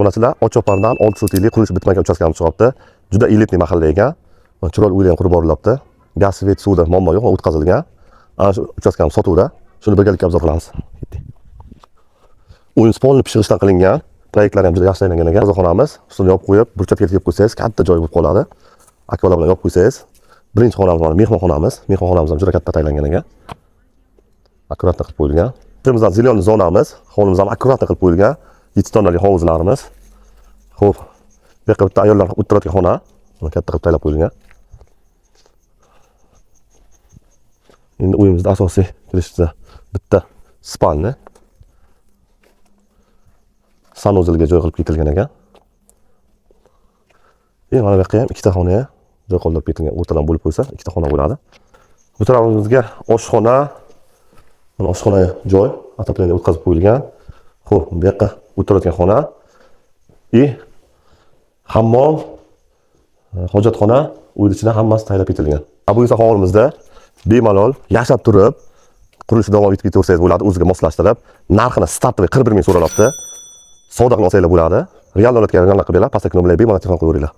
Bilasizlar, Ochopardan 6 sotiklik qurilish bitmagan uchastkamiz chiqyapti. Juda elitniy mahalla ekan. Chiroyli uylar ham qurib borilyapti. Gaz, svet, suvda muammo yo'q, o'tkazilgan. Ana shu uchastkamiz sotuvda. Shuni birgalikda obzor qilamiz. O'yin polni pishirishdan qilingan. Proyektlari ham juda yaxshi aylangan ekan. Xonamiz ustini yopib qo'yib, burchakka yopib qo'ysangiz, katta joy bo'lib qoladi. Akvalar bilan yopib qo'ysangiz. Birinchi xonamiz mana mehmonxonamiz. Mehmonxonamiz ham juda katta tayyorlangan ekan. Akkuratni qilib qo'yilgan. Bizdan zilyon zonamiz, hovlimiz ham akkuratni qilib qo'yilgan. 7 tonnali hovuzlarimiz. Xo'p, bu yerda bitta ayollar o'tiradigan xona, katta qilib tayyorlab qo'yilgan. Endi uyimizda asosiy kirishda bitta spalni sanuzilga joy qilib ketilgan ekan. Mana bu yerga ham ikkita xona joy qoldirib ketilgan. O'rtadan bo'lib qo'ysa, ikkita xona bo'ladi. Bu tarafimizga oshxona, mana oshxona joy ataplarga o'tkazib qo'yilgan. Xo'p, bu yoqqa o'tiradigan xona hammom, hojatxona, uy ichida hammasi tayyorlab ketilgan. Bu esa hovlimizda bemalol yashab turib, qurilishni davom etib ketaversangiz bo'ladi, o'ziga moslashtirib, narxini startida 41 ming so'ralyapti. Savdo qilib olsanglar bo'ladi. Real davlatga qilib berlar, pastki nomerlarga bemalol telefon qilaveringlar.